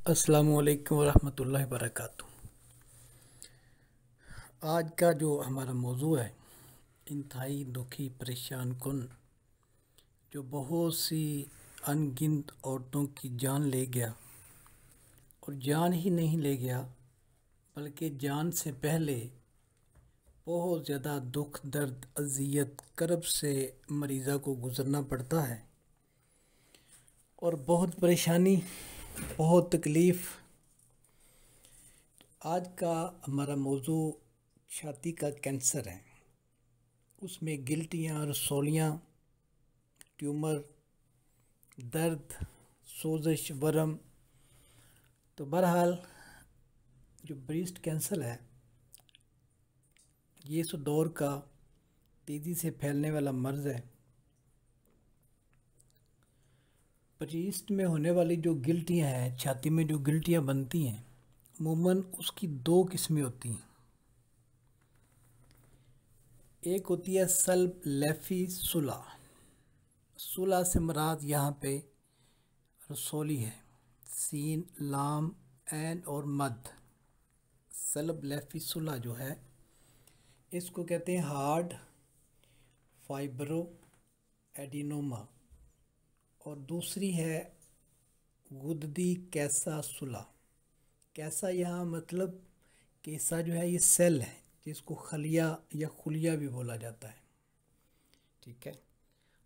अस्सलामुअलैकुम वरहमतुल्लाहि वबरकातुहू। आज का जो हमारा मौजू है, इंतहाई दुखी परेशान कुन, जो बहुत सी अनगिनत औरतों की जान ले गया। और जान ही नहीं ले गया बल्कि जान से पहले बहुत ज़्यादा दुख दर्द अज़ियत करब से मरीज़ा को गुज़रना पड़ता है और बहुत परेशानी, बहुत तकलीफ़। आज का हमारा मौजू छाती का कैंसर है। उसमें गिल्टियाँ, रसौलियाँ, ट्यूमर, दर्द, सोजिश, वरम। तो बहरहाल जो ब्रेस्ट कैंसर है, ये इस दौर का तेज़ी से फैलने वाला मर्ज़ है। ब्रेस्ट में होने वाली जो गिल्टियाँ हैं, छाती में जो गिल्टियाँ बनती हैं, अमूमन उसकी दो किस्में होती हैं। एक होती है सल्ब लेफी सुला। सुला से मुराद यहाँ पे रसौली है, सीन, लाम, ऐन और मद। सल्ब लेफी सुला जो है, इसको कहते हैं हार्ड फाइब्रो एडिनोमा। और दूसरी है गुददी कैसा सुला। कैसा यहाँ मतलब कैसा जो है ये सेल है, जिसको खलिया या खुलिया भी बोला जाता है, ठीक है।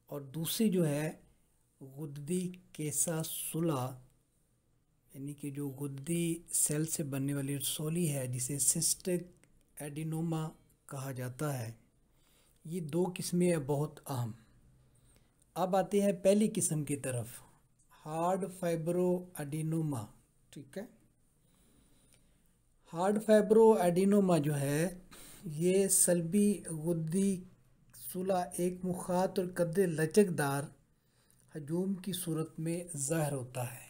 और दूसरी जो है गुददी कैसा सुला, यानी कि जो गुददी सेल से बनने वाली रसौली है, जिसे सिस्टिक एडिनोमा कहा जाता है। ये दो किस्में हैं बहुत अहम। अब आते हैं पहली किस्म की तरफ, हार्ड फाइब्रो एडिनोमा, ठीक है। हार्ड फाइब्रो एडिनोमा जो है, ये सल्बी गुद्दी सुला एक मुखात और कदरे लचकदार हजूम की सूरत में ज़ाहिर होता है।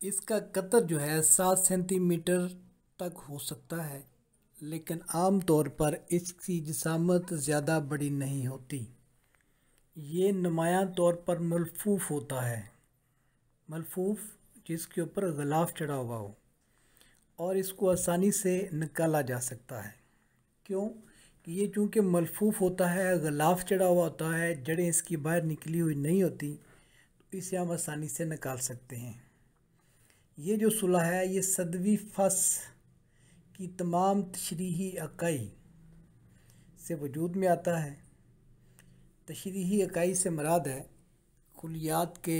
इसका कतर जो है 7 सेंटीमीटर तक हो सकता है, लेकिन आम तौर पर इसकी जिसामत ज़्यादा बड़ी नहीं होती। ये नुमायां तौर पर मलफूफ होता है, मलफूफ जिसके ऊपर ग़िलाफ़ चढ़ा हुआ हो, और इसको आसानी से निकाला जा सकता है। क्यों कि ये चूँकि मलफूफ होता है, ग़िलाफ़ चढ़ा हुआ होता है, जड़ें इसकी बाहर निकली हुई नहीं होती, तो इसे हम आसानी से निकाल सकते हैं। ये जो सुलह है, ये सदवी फस की तमाम तशरीही इकाई से वजूद में आता है। तशरीही इकाई से मुराद है खुलियात के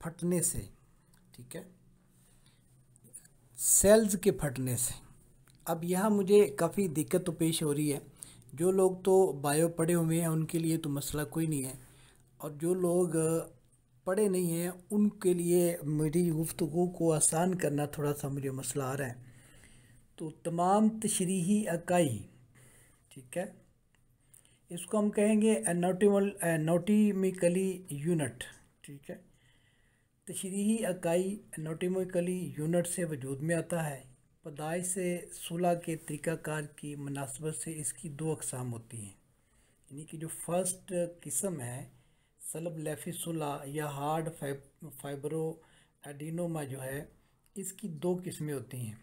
फटने से, ठीक है, सेल्स के फटने से। अब यहाँ मुझे काफ़ी दिक्कत तो पेश हो रही है। जो लोग तो बायो पढ़े हुए हैं उनके लिए तो मसला कोई नहीं है, और जो लोग पढ़े नहीं हैं उनके लिए मेरी गुफ्तगू को आसान करना थोड़ा सा मुझे मसला आ रहा है। तो तमाम तशरीही इकाई, ठीक है, इसको हम कहेंगे एनाटॉमिकली यूनिट, ठीक है। तशरीही इकाई एनाटॉमिकली यूनिट से वजूद में आता है। पैदाइश से सुलह के तरीक़ाकार की मुनासबत से इसकी दो अक़साम होती हैं। यानी कि जो फर्स्ट किस्म है सल्ब लेफी सुलह या हार्ड फाइब्रो एडिनोमा जो है, इसकी दो किस्में होती हैं।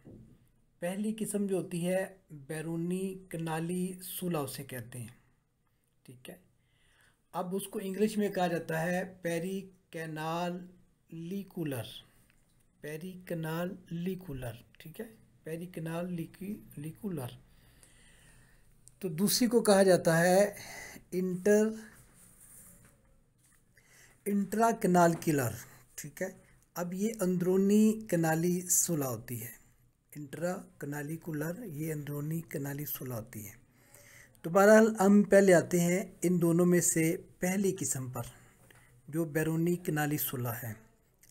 पहली किस्म जो होती है बैरूनी कनाली सुलह उसे कहते हैं, ठीक है। अब उसको इंग्लिश में कहा जाता है पेरिकैनालिकुलर, पेरिकैनालिकुलर, ठीक है, पेरिकैनालिकुलर। तो दूसरी को कहा जाता है इंट्राकनालिकुलर, ठीक है। अब ये अंदरूनी कनाली सुलह होती है, इंट्राकनालिकुलर, ये अंदरूनी कनाली सुलह होती है। तो बहरहाल हम पहले आते हैं इन दोनों में से पहली किस्म पर, जो बैरूनी कनाली सुलह है।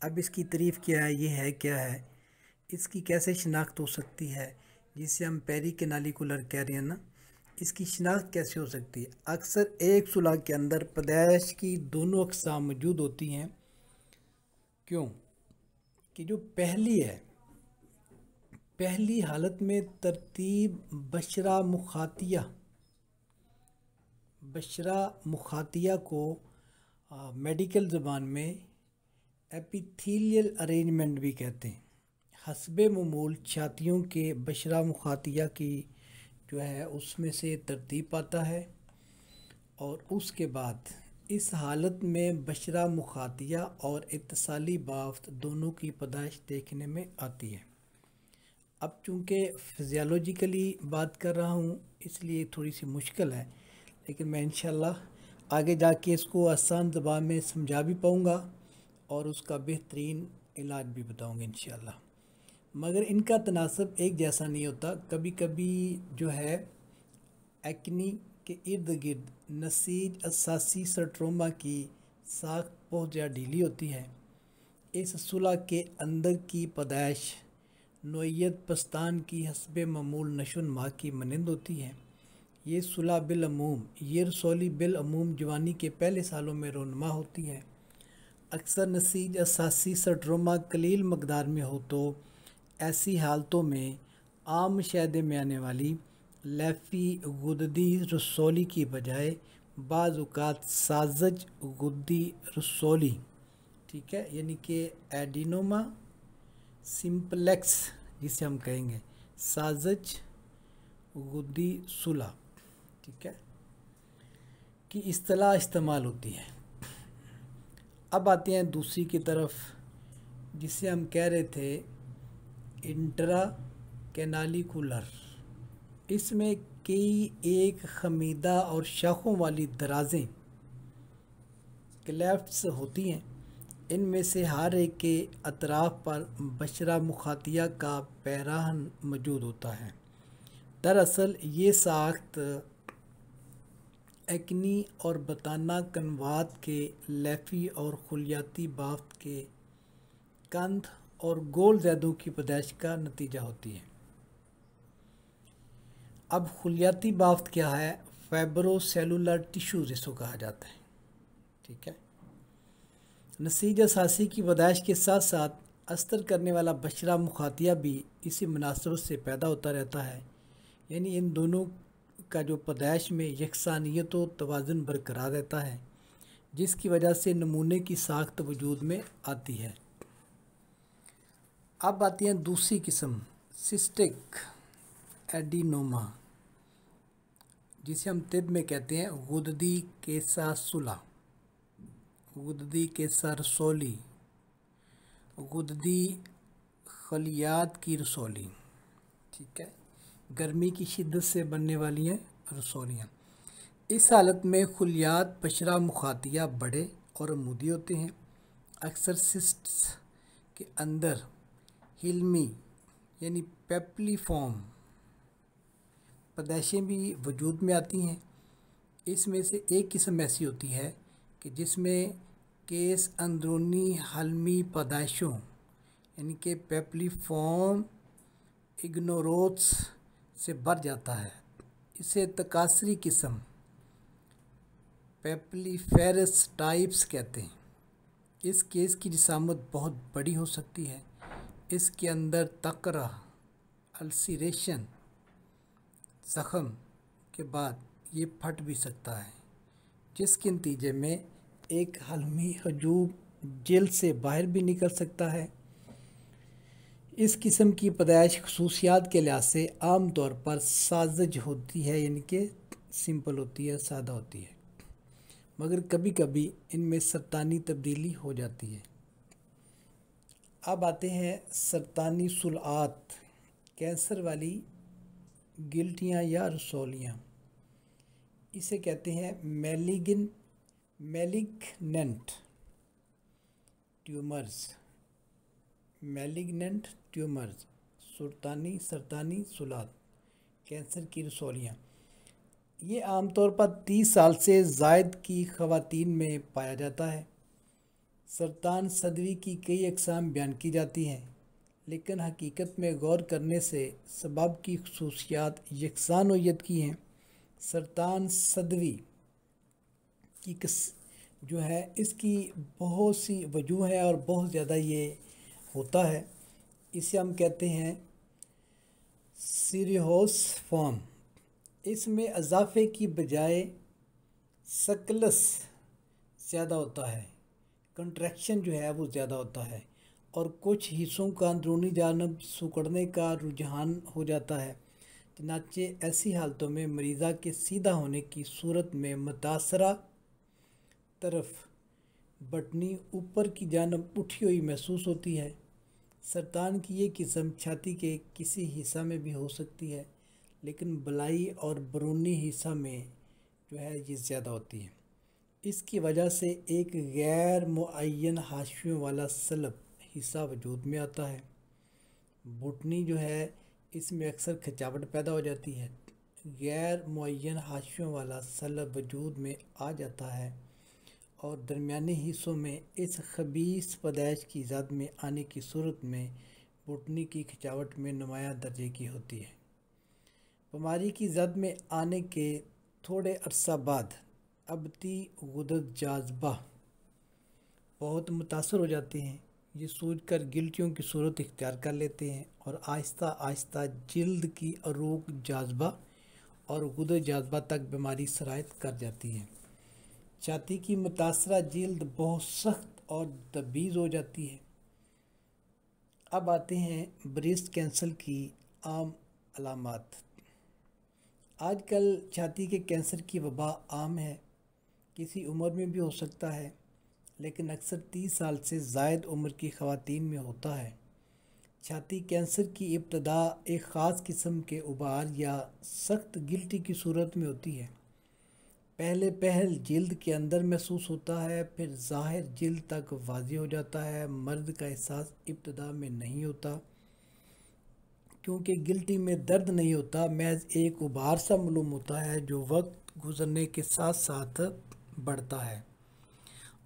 अब इसकी तारीफ़ क्या है, ये है क्या है, इसकी कैसे शिनाख्त हो सकती है, जिसे हम पेरिकैनालिकुलर कह रहे हैं ना, इसकी शिनाख्त कैसे हो सकती है। अक्सर एक सुलह के अंदर पैदाइश की दोनों अक़साम मौजूद होती हैं। क्यों कि जो पहली है, पहली हालत में तरतीब बशरा मुखातिया को मेडिकल ज़बान में एपिथेलियल अरेंजमेंट भी कहते हैं। हस्बे ममूल छातियों के बशरा मुखातिया की जो है उसमें से तरतीब आता है और उसके बाद इस हालत में बशरा मुखातिया और इत्तिसाली बाफ्त दोनों की पैदाइश देखने में आती है। अब चूँकि फिज़ियोलॉजिकली बात कर रहा हूँ इसलिए थोड़ी सी मुश्किल है, लेकिन मैं इंशाल्लाह आगे जाके इसको आसान ज़बान में समझा भी पाऊँगा और उसका बेहतरीन इलाज भी बताऊँगा इंशाल्लाह। मगर इनका तनासब एक जैसा नहीं होता। कभी कभी जो है एक्नी के इर्द गिर्द नसीज असासी सर्ट्रोमा की साख बहुत ज़्यादा ढीली होती है। इस सुलह के अंदर की पैदाइश नोयत पस्तान की हस्बे मामूल नशोनुमा की मानंद होती है। ये सुलह बिलअमूम ये रसौली बिलअमूम जवानी के पहले सालों में रोनमा होती है। अक्सर नसीज असासी सर्ट्रोमा कलील मकदार में हो तो ऐसी हालतों में आम मुशाहदे में आने वाली लैफी गुददी रसौली की बजाय बाज़ औक़ात साज़ज गुद्दी रसौली, ठीक है, यानी कि एडिनोमा सिंपलेक्स जिसे हम कहेंगे साज़ज गुद्दी सुलह, ठीक है, की इस्तिलाह इस्तेमाल होती है। अब आते हैं दूसरी की तरफ जिसे हम कह रहे थे इंट्रा कैनालिकुलर। इसमें कई एक खमीदा और शाखों वाली दराज़ें क्लेफ्ट्स होती हैं। इनमें से हर एक के अतराफ़ पर बशरा मुखातिया का पैराहन मौजूद होता है। दरअसल ये साख्त एक्नी और बताना कनवात के लैफी और खुलियाती बाफ्त के कंध और गोल ज़ैदों की पैदाइश का नतीजा होती है। अब खुलियाती बाफ्त क्या है? फाइब्रोसेलुलर टिश्यू जिसको कहा जाता है, ठीक है। नसीज असासी की पैदाइश के साथ साथ अस्तर करने वाला बशरा मुखातिया भी इसी मुनासबत से पैदा होता रहता है। यानी इन दोनों का जो पैदाइश में यकसानियत व तवाज़ुन बरकरार रहता है, जिसकी वजह से नमूने की साख्त वजूद में आती है। अब आती हैं दूसरी किस्म सिस्टिक एडिनोमा, जिसे हम तिब में कहते हैं गुददी केसा सुला, गुददी केसा रसौली, गुददी खलियात की रसौली, ठीक है। गर्मी की शिद्दत से बनने वाली हैं रसौलियाँ। इस हालत में खुलियात बशरा मुखातिया बड़े और अमूदी होते हैं। अक्सर सिस्ट्स के अंदर हिल्मी यानी पेप्लीफॉर्म पैदाइशें भी वजूद में आती हैं। इसमें से एक किस्म ऐसी होती है कि जिसमें केस अंदरूनी हलमी पैदाइशों यानी कि पेप्लीफॉर्म इग्नोरोथ्स से भर जाता है। इसे तकासरी किस्म पेप्लीफेरस टाइप्स कहते हैं। इस केस की जिसामत बहुत बड़ी हो सकती है। इसके अंदर तकरा अल्सीरेशन ज़ख़म के बाद ये फट भी सकता है, जिसके नतीजे में एक हलमी हजूम जेल से बाहर भी निकल सकता है। इस किस्म की पैदाइश खसूसियात के लिहाज से आम तौर पर साज़ज होती है, यानी कि सिंपल होती है, सादा होती है, मगर कभी कभी इनमें सरतानी तब्दीली हो जाती है। अब आते हैं सरतानी सुलआत, कैंसर वाली गिल्टियाँ या रसौलियाँ। इसे कहते हैं मैलिग्नेंट ट्यूमर्स, मैलिग्नेंट ट्यूमर्स, सरतानी सुलात, कैंसर की रसौलियाँ। ये आमतौर पर 30 साल से ज़ायद की ख़वातीन में पाया जाता है। सरतान सदवी की कई अक़साम बयान की जाती हैं, लेकिन हकीकत में गौर करने से सबब की खसूसियात यकसान नौइयत की हैं। सरतान सदवी की जो है इसकी बहुत सी वजूह है और बहुत ज़्यादा ये होता है। इसे हम कहते हैं सीरियोस फॉर्म। इसमें अजाफे की बजाय ज़्यादा होता है, कंट्रैक्शन जो है वो ज़्यादा होता है और कुछ हिस्सों का अंदरूनी जानब सिकुड़ने का रुझान हो जाता है। चनाचे ऐसी हालतों में मरीज़ा के सीधा होने की सूरत में मुतासरा तरफ बटनी ऊपर की जानब उठी हुई महसूस होती है। सरतान की ये किस्म छाती के किसी हिस्सा में भी हो सकती है, लेकिन बलाई और बैरूनी हिस्सा में जो है ये ज़्यादा होती है। इसकी वजह से एक गैर मुअय्यन हाशियों वाला सलब हिस्सा वजूद में आता है। घुटनी जो है इसमें अक्सर खिंचावट पैदा हो जाती है। गैर मुअय्यन हाशियों वाला सलब वजूद में आ जाता है और दरमियानी हिस्सों में इस खबीस पैदाइश की ज़द में आने की सूरत में घुटनी की खिंचावट में नुमाया दर्जे की होती है। बीमारी की ज़द में आने के थोड़े अरसा बाद अबती गुदत जाज़बा बहुत मुतासर हो जाते हैं। ये सूझकर गिल्टियों की सूरत इख्तियार कर लेते हैं और आहिस्ता आहिस्ता जिल्द की अरूक जाज़बा और गुदत जाज़बा तक बीमारी सरायत कर जाती है। छाती की मुतासरा जिल्द बहुत सख्त और तबीज़ हो जाती है। अब आते हैं ब्रेस्ट कैंसर की आम अलामात। आजकल छाती के कैंसर की वबा आम है, किसी उम्र में भी हो सकता है, लेकिन अक्सर 30 साल से ज़ायद उम्र की ख़वातीन में होता है। छाती कैंसर की इब्तदा एक ख़ास किस्म के उबार या सख्त गिल्टी की सूरत में होती है। पहल जिल्द के अंदर महसूस होता है, फिर ज़ाहिर जिल्द तक वाज़ी हो जाता है। मर्द का एहसास इब्तदा में नहीं होता क्योंकि गिल्टी में दर्द नहीं होता, महज एक उबार सा मालूम होता है जो वक्त गुजरने के साथ साथ बढ़ता है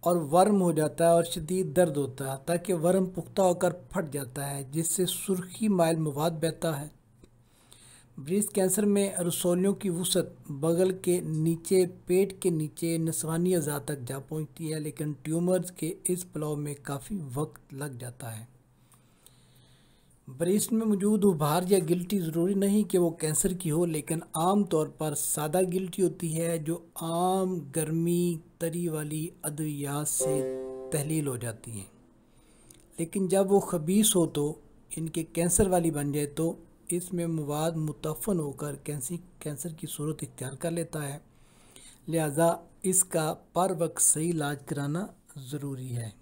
और वर्म हो जाता है और शदीद दर्द होता है, ताकि वर्म पुख्ता होकर फट जाता है जिससे सुर्खी माइल मवाद बहता है। ब्रेस्ट कैंसर में रसौलियों की वुसअत बगल के नीचे, पेट के नीचे नसवानी अज़ा तक जा पहुंचती है, लेकिन ट्यूमर्स के इस फैलाव में काफ़ी वक्त लग जाता है। ब्रेस्ट में मौजूद उभार या गिल्टी ज़रूरी नहीं कि वो कैंसर की हो, लेकिन आम तौर पर सादा गिल्टी होती है जो आम गर्मी तरी वाली अद्वियात से तहलील हो जाती हैं। लेकिन जब वो खबीस हो तो इनके कैंसर वाली बन जाए तो इसमें मवाद मुतफ़न होकर कैंसर की सूरत इख्तियार कर लेता है। लिहाजा इसका पर वक्त सही इलाज कराना ज़रूरी है।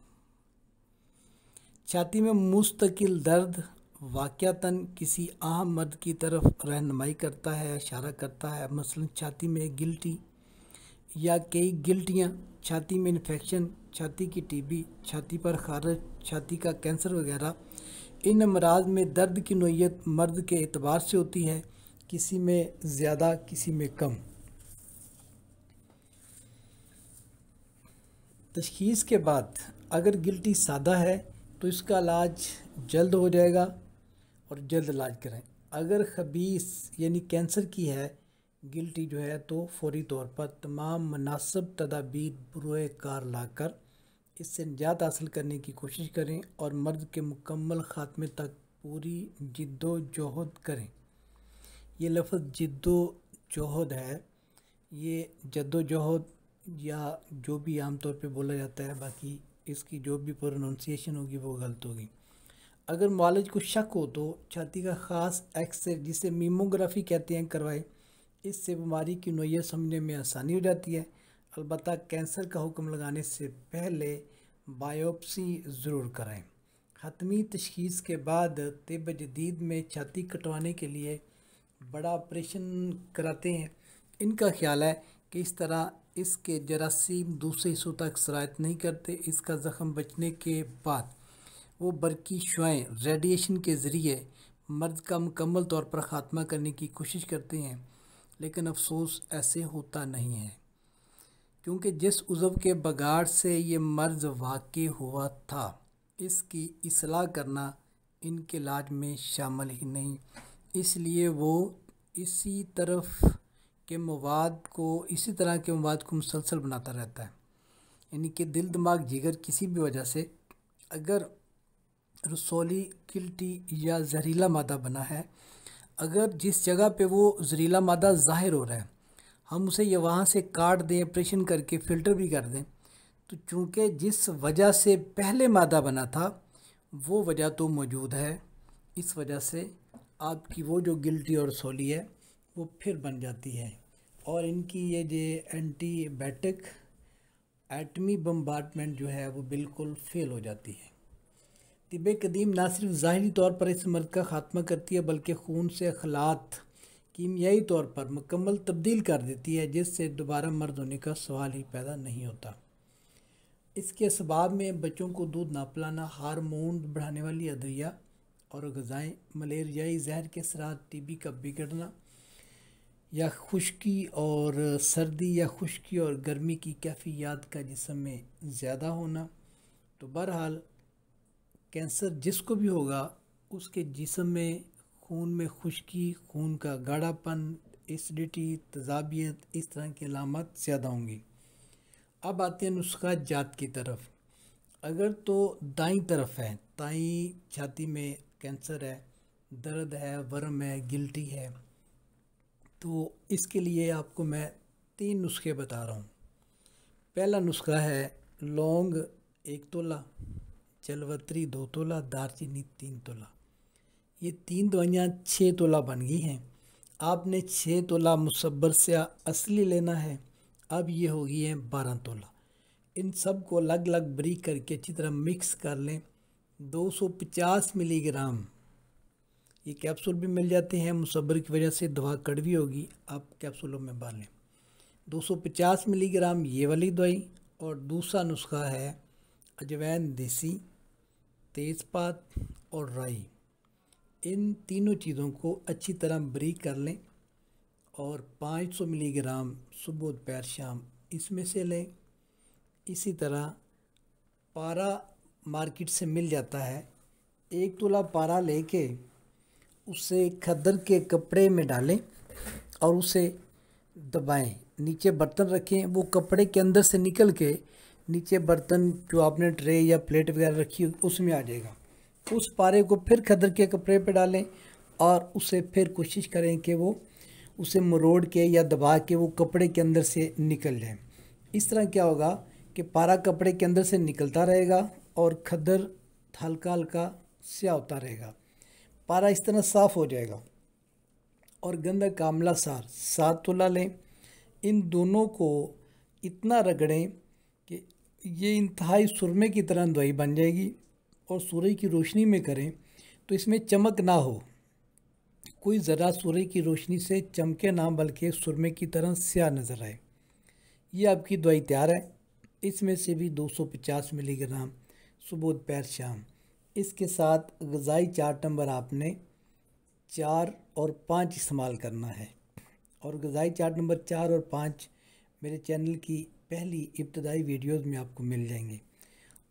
छाती में मुस्तकिल दर्द वाक़यातन किसी अहम मर्द की तरफ रहनुमाई करता है, इशारा करता है। मसलन छाती में गिल्टी या कई गिल्टियाँ, छाती में इन्फेक्शन, छाती की टीबी, छाती पर खारश, छाती का कैंसर वगैरह। इन अमराज में दर्द की नोयत मर्द के एतबार से होती है, किसी में ज़्यादा किसी में कम। तशख़ीस के बाद अगर गिल्टी सादा है तो इसका इलाज जल्द हो जाएगा और जल्द इलाज करें। अगर खबीस यानी कैंसर की है गिल्टी जो है तो फौरी तौर पर तमाम मुनासिब तदाबीर बुरोए कार लाकर इससे निजात हासिल करने की कोशिश करें और मर्द के मुकम्मल ख़ात्मे तक पूरी जिद्दोजहद करें। ये लफ्ज़ जिद्दोजहद है, ये जद्दोजहद या जो भी आम तौर पे बोला जाता है, बाकी इसकी जो भी प्रोनाउंसिएशन होगी वो गलत होगी। अगर मुआलिज को शक हो तो छाती का ख़ास एक्सरे जिसे मीमोग्राफी कहते हैं करवाए। इससे बीमारी की नोयत समझने में आसानी हो जाती है। अलबत्ता कैंसर का हुक्म लगाने से पहले बायोप्सी ज़रूर कराएं। हतमी तशख़ीस के बाद तिब जदीद में छाती कटवाने के लिए बड़ा ऑपरेशन कराते हैं। इनका ख्याल है कि इस तरह इसके जरासीम दूसरे हिस्सों तक सरायत नहीं करते। इसका ज़ख़म बचने के बाद वो बरकी शुआएँ रेडिएशन के ज़रिए मर्द का मुकम्मल तौर पर ख़ात्मा करने की कोशिश करते हैं, लेकिन अफसोस ऐसे होता नहीं है क्योंकि जिस उज़व के बगाड़ से ये मर्ज़ वाक़ई हुआ था इसकी इसलाह करना इनके इलाज में शामिल ही नहीं। इसलिए वो इसी तरह के मवाद को मुसलसल बनाता रहता है। यानी कि दिल दिमाग जिगर किसी भी वजह से अगर रसौली गिल्टी या जहरीला मादा बना है, अगर जिस जगह पे वो जहरीला मादा ज़ाहिर हो रहा है हम उसे ये वहाँ से काट दें, ऑपरेशन करके फ़िल्टर भी कर दें, तो चूँकि जिस वजह से पहले मादा बना था वो वजह तो मौजूद है, इस वजह से आपकी वो जो गिल्टी और रसौली है वो फिर बन जाती है। और इनकी ये जो एंटीबायोटिक एटमी बम्बार्डमेंट जो है वो बिल्कुल फेल हो जाती है। तिब्बे कदीम ना सिर्फ ज़ाहिरी तौर पर इस मर्द का ख़ात्मा करती है बल्कि खून से खलात कीमियाई तौर पर मुकम्मल तब्दील कर देती है, जिससे दोबारा मर्द होने का सवाल ही पैदा नहीं होता। इसके असबाब में बच्चों को दूध ना पिलाना, हार्मोन बढ़ाने वाली अदविया और ग़िज़ाएँ, मलेरियाई जहर के असरात, टीबी का बिगड़ना या खुश्की और सर्दी या खुश्की और गर्मी की कैफियत का जिस्म में ज़्यादा होना। तो बहरहाल कैंसर जिसको भी होगा उसके जिस्म में खून में खुश्की, खून का गाढ़ापन, एसिडिटी, तेज़ाबियत, इस तरह की अलामत ज़्यादा होंगी। अब आते हैं नुस्खा जात की तरफ। अगर तो दाईं तरफ है, दाईं छाती में कैंसर है, दर्द है, वर्म है, गिल्टी है, तो इसके लिए आपको मैं 3 नुस्खे बता रहा हूँ। पहला नुस्खा है लौंग 1 तोला, जलवत्री 2 तोला, दालचीनी 3 तोला। ये 3 दवाइयाँ 6 तोला बन गई हैं। आपने 6 तोला मुसब्बर से असली लेना है। अब ये हो गई हैं 12 तोला। इन सब को अलग अलग बारीक करके अच्छी तरह मिक्स कर लें। 250 मिलीग्राम ये कैप्सूल भी मिल जाते हैं, मुसब्बर की वजह से दवा कड़वी होगी, आप कैप्सूलों में बांध लें। 250 मिलीग्राम ये वाली दवाई। और दूसरा नुस्खा है अजवैन देसी, तेज़पात और राई। इन तीनों चीज़ों को अच्छी तरह बारीक कर लें और 500 मिलीग्राम सुबह दोपहर शाम इसमें से लें। इसी तरह पारा मार्केट से मिल जाता है, 1 तोला पारा लेके उसे खद्दर के कपड़े में डालें और उसे दबाएं। नीचे बर्तन रखें, वो कपड़े के अंदर से निकल के नीचे बर्तन जो आपने ट्रे या प्लेट वगैरह रखी उसमें आ जाएगा। उस पारे को फिर खद्दर के कपड़े पे डालें और उसे फिर कोशिश करें कि वो उसे मरोड़ के या दबा के वो कपड़े के अंदर से निकल जाए। इस तरह क्या होगा कि पारा कपड़े के अंदर से निकलता रहेगा और खद्दर हल्का हल्का स्याह होता रहेगा, पारा इस तरह साफ़ हो जाएगा। और गंधक आंवला सार 7 तोला लें। इन दोनों को इतना रगड़ें कि ये इंतहाई सुरमे की तरह दवाई बन जाएगी। और सूरज की रोशनी में करें तो इसमें चमक ना हो, कोई ज़रा सूरज की रोशनी से चमके ना, बल्कि सुरमे की तरह स्याह नज़र आए। ये आपकी दवाई तैयार है। इसमें से भी 250 मिलीग्राम सुबह दोपहर शाम। इसके साथ ग़िज़ाई चार्ट नंबर आपने 4 और 5 इस्तेमाल करना है। और ग़िज़ाई चार्ट नंबर 4 और 5 मेरे चैनल की पहली इब्तदाई वीडियोज़ में आपको मिल जाएंगे।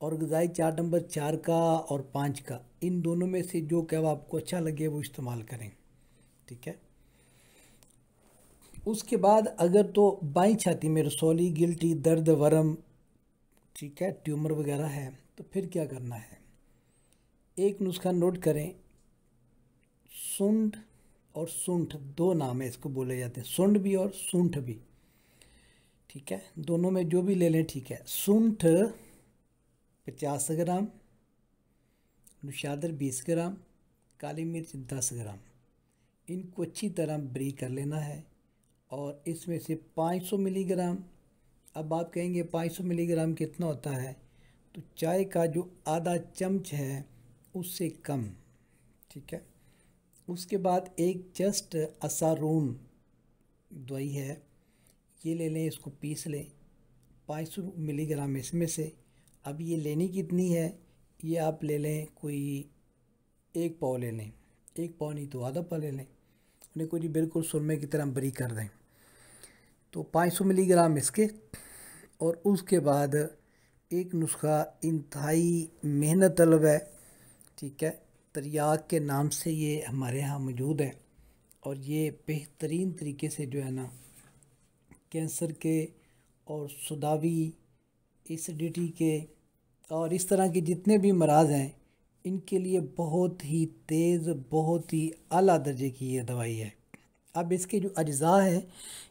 और ग़िज़ाई चार्ट नंबर 4 का और 5 का, इन दोनों में से जो क्या आपको अच्छा लगे वो इस्तेमाल करें, ठीक है। उसके बाद अगर तो बाईं छाती में रसौली, गिल्टी, दर्द, वर्म, ठीक है, ट्यूमर वगैरह है, तो फिर क्या करना है। एक नुस्खा नोट करें, सुंड और सूंठ 2 नाम है, इसको बोले जाते हैं, सुंड भी और सूंठ भी, ठीक है, दोनों में जो भी ले लें, ठीक है। सूंठ 50 ग्राम, नुशादर 20 ग्राम, काली मिर्च 10 ग्राम। इनको अच्छी तरह बारीक कर लेना है। और इसमें से 500 मिलीग्राम, अब आप कहेंगे 500 मिलीग्राम कितना होता है, तो चाय का जो आधा चम्मच है उससे कम, ठीक है। उसके बाद एक जस्ट असारून दवाई है, ये ले लें, इसको पीस लें, 500 मिलीग्राम इसमें से। अब ये लेनी कितनी है, ये आप ले लें, कोई 1 पाव ले लें, 1 पाव नहीं तो आधा पाव ले लें, उन्हें कोई बिल्कुल सुरमे की तरह बारीक कर दें। तो 500 मिलीग्राम इसके। और उसके बाद एक नुस्खा इंतहाई मेहनत तलब है, ठीक है, तरियाक के नाम से ये हमारे यहाँ मौजूद है। और ये बेहतरीन तरीके से जो है ना कैंसर के और सुदावी, एसिडिटी के और इस तरह के जितने भी मराज हैं इनके लिए बहुत ही तेज़, बहुत ही आला दर्जे की ये दवाई है। अब इसके जो अज्जा हैं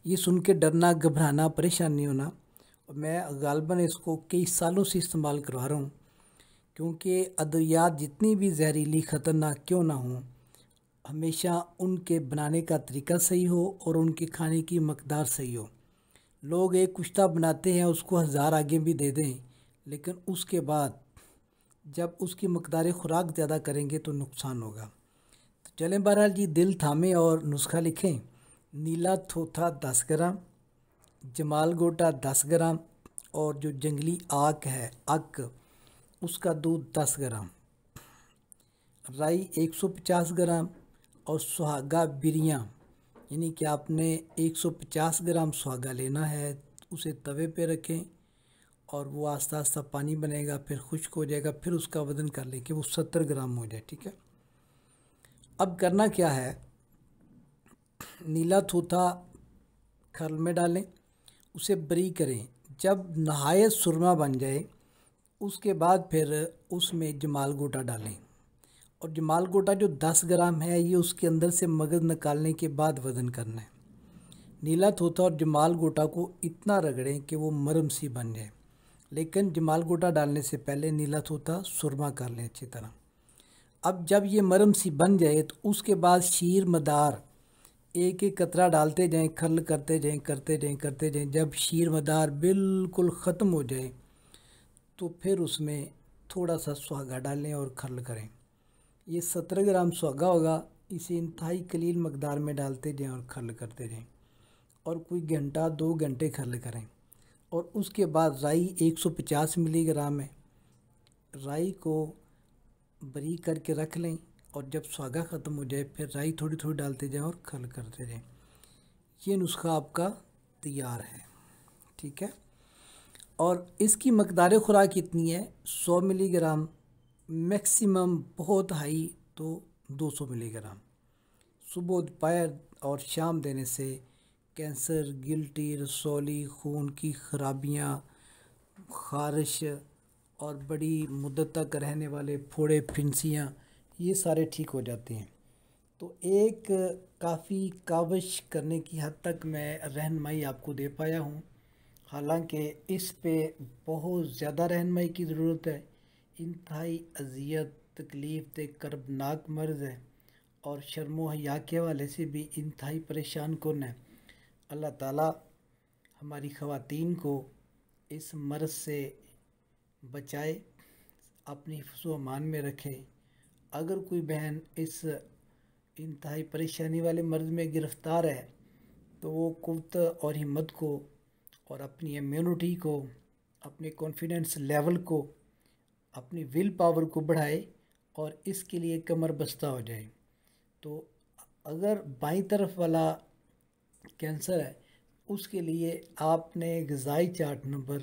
ये सुन के डरना, घबराना, परेशान नहीं होना। मैं गालबन इसको कई सालों से इस्तेमाल करवा रहा हूँ, क्योंकि अद्वियात जितनी भी जहरीली ख़तरनाक क्यों ना हों, हमेशा उनके बनाने का तरीका सही हो और उनके खाने की मकदार सही हो। लोग एक कुश्ता बनाते हैं, उसको 1000 आगे भी दे दें, लेकिन उसके बाद जब उसकी मकदार खुराक ज़्यादा करेंगे तो नुकसान होगा। तो चलें बहरहाल जी, दिल थामें और नुस्खा लिखें। नीला थोथा 10 ग्राम, जमाल गोटा 10 ग्राम, और जो जंगली आक है अक, उसका दूध 10 ग्राम, राई 150 ग्राम, और सुहागा बिरियाँ, यानी कि आपने 150 ग्राम सुहागा लेना है, उसे तवे पे रखें और वो आस्ता आस्ता पानी बनेगा, फिर खुश्क हो जाएगा, फिर उसका वज़न कर लें कि वो 70 ग्राम हो जाए। ठीक है, अब करना क्या है, नीला थूथा खल में डालें, उसे बरी करें। जब नहायत सुरमा बन जाए उसके बाद फिर उसमें जमाल गोटा डालें, और जमाल गोटा जो 10 ग्राम है ये उसके अंदर से मगज़ निकालने के बाद वज़न करना है। नीला थोथा और जमाल गोटा को इतना रगड़ें कि वो मरम सी बन जाए, लेकिन जमाल गोटा डालने से पहले नीला थोथा सुरमा कर लें अच्छी तरह। अब जब ये मरम सी बन जाए तो उसके बाद शीर मदार एक एक कतरा डालते जाएं, खल करते जाएं करते जाएं करते जाएं। जब शीर मदार बिल्कुल ख़त्म हो जाए तो फिर उसमें थोड़ा सा सुहागा डालें और खल करें। ये 17 ग्राम सुहागा होगा, इसे इंतहाई कलील मकदार में डालते जाएं और खल करते जाएं, और कोई घंटा 2 घंटे खल करें। और उसके बाद राई 150 मिलीग्राम है, राई को बरी करके रख लें, और जब सुहागा ख़त्म हो जाए फिर राई थोड़ी थोड़ी डालते जाएं और खल करते जाएं। ये नुस्खा आपका तैयार है। ठीक है, और इसकी मकदार खुराक कितनी है, 100 मिलीग्राम, मैक्सिमम बहुत हाई तो 200 मिलीग्राम। सुबह दोपहर और शाम देने से कैंसर, गिल्टी, रसौली, खून की खराबियाँ, खारिश और बड़ी मुद्दत तक रहने वाले फोड़े, फिंसियाँ, ये सारे ठीक हो जाते हैं। तो एक काफ़ी काविश करने की हद तक मैं रहनुमाई आपको दे पाया हूँ, हालांकि इस पे बहुत ज़्यादा रहनुमाई की ज़रूरत है। इंतहाई अज़ियत, तकलीफ़ ते कर्बनाक मर्ज़ है, और शर्म हया के हवाले से भी इंतहाई परेशान कौन है। अल्लाह ताला हमारी ख़वातीन को इस मर्ज़ से बचाए, अपनी हिफ्ज़ अमान में रखे। अगर कोई बहन इस इंतहाई परेशानी वाले मर्ज़ में गिरफ़्तार है तो वो क़ुव्वत और हिम्मत को, और अपनी इम्यूनिटी को, अपने कॉन्फिडेंस लेवल को, अपनी विल पावर को बढ़ाए और इसके लिए कमर बस्ता हो जाए। तो अगर बाईं तरफ वाला कैंसर है उसके लिए आपने ग़िज़ाई चार्ट नंबर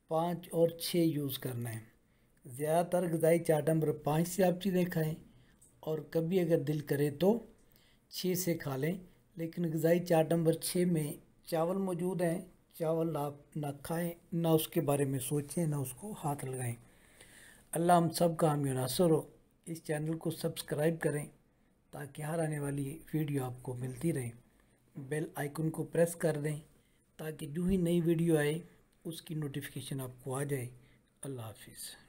5 और 6 यूज़ करना है। ज़्यादातर ग़िज़ाई चार्ट नंबर 5 से आप चीज़ें खाएं, और कभी अगर दिल करे तो 6 से खा लें, लेकिन ग़िज़ाई चार्ट नंबर 6 में चावल मौजूद हैं। चावल आप ना खाएं, ना उसके बारे में सोचें, ना उसको हाथ लगाएं। अल्लाह हम सब का हामी नासर हो। इस चैनल को सब्सक्राइब करें ताकि हर आने वाली वीडियो आपको मिलती रहे। बेल आइकन को प्रेस कर दें ताकि जो ही नई वीडियो आए उसकी नोटिफिकेशन आपको आ जाए। अल्लाह हाफिज़।